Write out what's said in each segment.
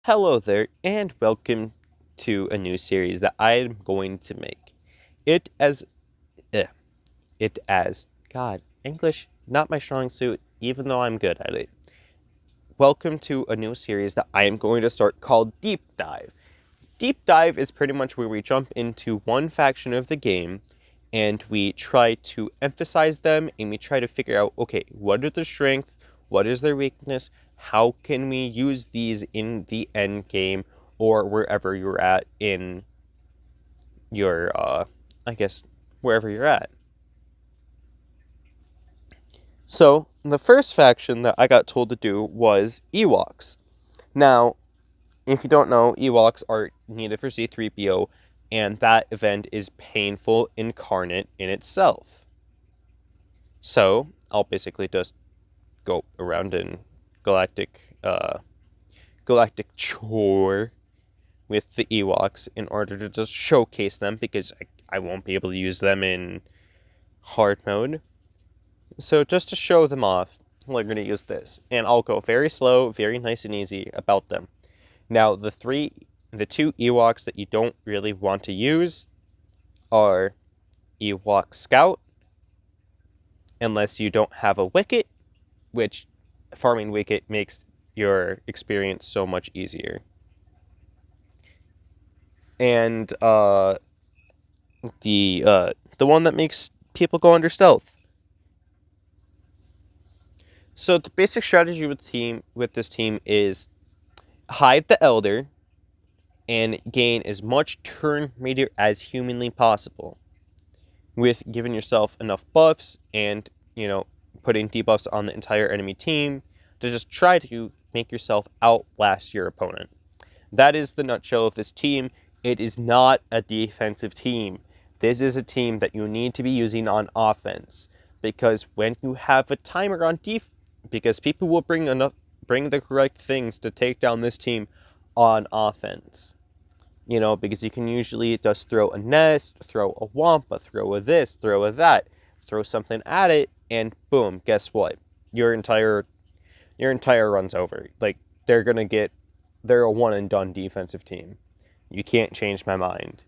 Hello there, and welcome to a new series that I'm going to make. It as, eh, God, English, not my strong suit, even though I'm good at it. Welcome to a new series that I am going to start called Deep Dive. Deep Dive is pretty much where we jump into one faction of the game and we try to emphasize them and we try to figure out, okay, what are their strengths, what is their weakness, how can we use these in the end game or wherever you're at in your, I guess, wherever you're at. So, the first faction that I got told to do was Ewoks. Now, if you don't know, Ewoks are needed for C3PO, and that event is painful incarnate in itself. So, I'll basically just go around in galactic chore with the Ewoks in order to just showcase them because I won't be able to use them in hard mode. So just to show them off, we're going to use this, and I'll go very slow, very nice and easy about them. Now, the two Ewoks that you don't really want to use are Ewok Scout, unless you don't have a Wicket, which farming Wicket makes your experience so much easier. And the one that makes people go under stealth. So the basic strategy with this team is hide the Elder and gain as much turn meter as humanly possible, with giving yourself enough buffs and putting debuffs on the entire enemy team to just try to make yourself outlast your opponent. That is the nutshell of this team. It is not a defensive team. This is a team that you need to be using on offense, because when you have a timer on because people will bring the correct things to take down this team on offense. Because you can usually just throw a nest, throw a wampa, throw a this, throw a that, throw something at it, and boom, guess what? Your entire run's over. Like, they're a one and done defensive team. You can't change my mind.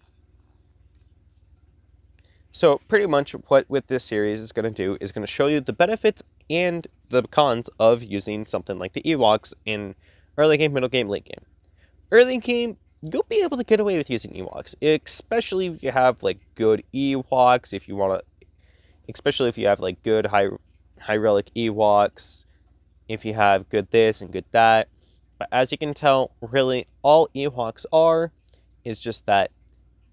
So pretty much what this series is going to do is going to show you the benefits and the cons of using something like the Ewoks in early game, middle game, late game. Early game, you'll be able to get away with using Ewoks, especially if you have like good Ewoks. Especially if you have like good high relic Ewoks, if you have good this and good that. But as you can tell, really all Ewoks are is just that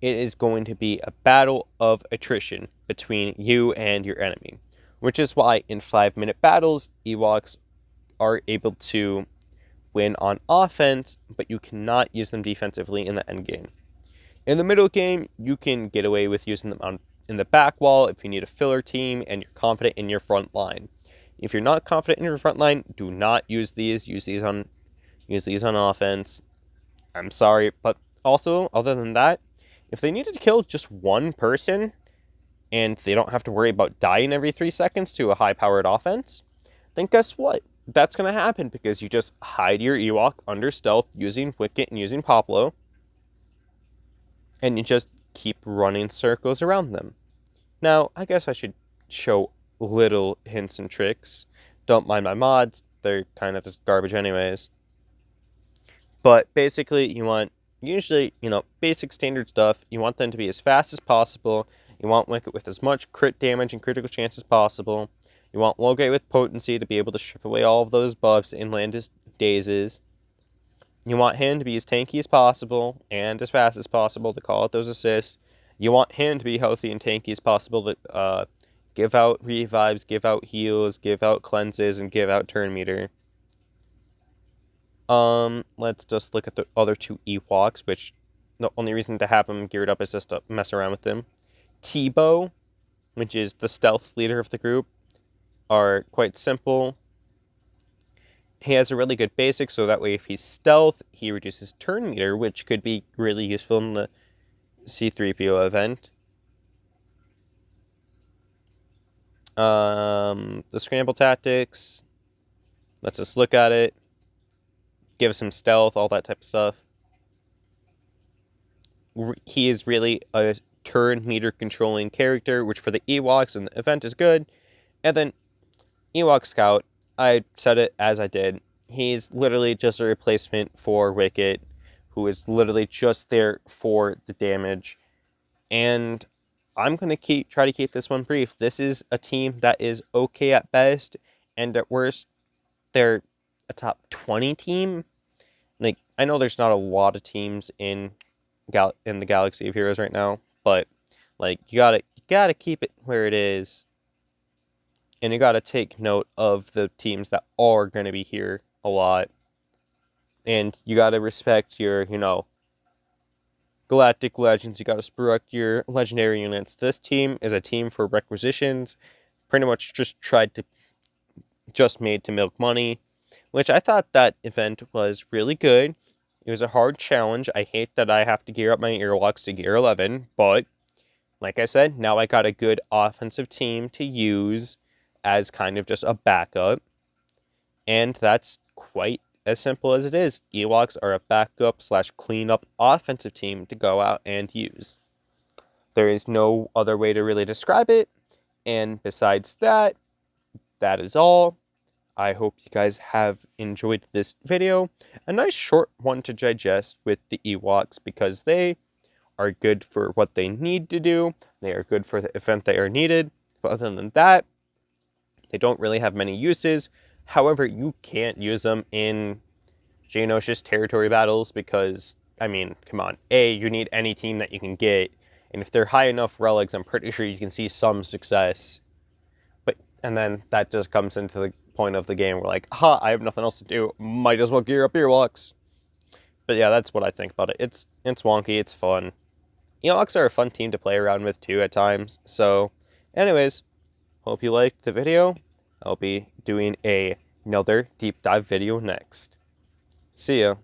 it is going to be a battle of attrition between you and your enemy, which is why in 5-minute battles, Ewoks are able to win on offense, but you cannot use them defensively in the end game. In the middle game, you can get away with using them in the back wall if you need a filler team and you're confident in your front line. If you're not confident in your front line, do not use these. Use these on offense. I'm sorry, but also, other than that, if they needed to kill just one person and they don't have to worry about dying every 3 seconds to a high-powered offense, then guess what? That's going to happen because you just hide your Ewok under stealth using Wicket and using Poplo, and you just keep running circles around them. Now, I guess I should show little hints and tricks. Don't mind my mods, they're kind of just garbage anyways. But basically, you want, usually, basic standard stuff, you want them to be as fast as possible. You want Wicket with as much crit damage and critical chance as possible. You want Logate with potency to be able to strip away all of those buffs and land his dazes. You want him to be as tanky as possible and as fast as possible to call out those assists. You want him to be healthy and tanky as possible to give out revives, give out heals, give out cleanses, and give out turn meter. Let's just look at the other two Ewoks, which the only reason to have them geared up is just to mess around with them. Tebow, which is the stealth leader of the group, are quite simple. He has a really good basic, so that way if he's stealth, he reduces turn meter, which could be really useful in the C3PO event. The scramble tactics, let's just look at it. gives him stealth, all that type of stuff. He is really a turn meter controlling character, which for the Ewoks and the event is good. And then Ewok Scout, I said it as I did. He's literally just a replacement for Wicket, who is literally just there for the damage. And I'm going to try to keep this one brief. This is a team that is okay at best, and at worst, they're a top 20 team. Like, I know there's not a lot of teams in the Galaxy of Heroes right now, but like you gotta keep it where it is, and you gotta take note of the teams that are gonna be here a lot, and you gotta respect your Galactic Legends. You gotta respect your legendary units. This team is a team for requisitions, pretty much just made to milk money, which I thought that event was really good. It was a hard challenge. I hate that I have to gear up my Ewoks to gear 11, but like I said, now I got a good offensive team to use as kind of just a backup, and that's quite as simple as it is. Ewoks are a backup / cleanup offensive team to go out and use. There is no other way to really describe it, and besides that, that is all. I hope you guys have enjoyed this video. A nice short one to digest with the Ewoks because they are good for what they need to do. They are good for the event they are needed. But other than that, they don't really have many uses. However, you can't use them in Geonosis territory battles because, I mean, come on. You need any team that you can get. And if they're high enough relics, I'm pretty sure you can see some success. And then that just comes into the point of the game where like, I have nothing else to do. Might as well gear up Ewoks. But yeah, that's what I think about it. It's wonky. It's fun. Ewoks are a fun team to play around with too at times. So anyways, hope you liked the video. I'll be doing another deep dive video next. See ya.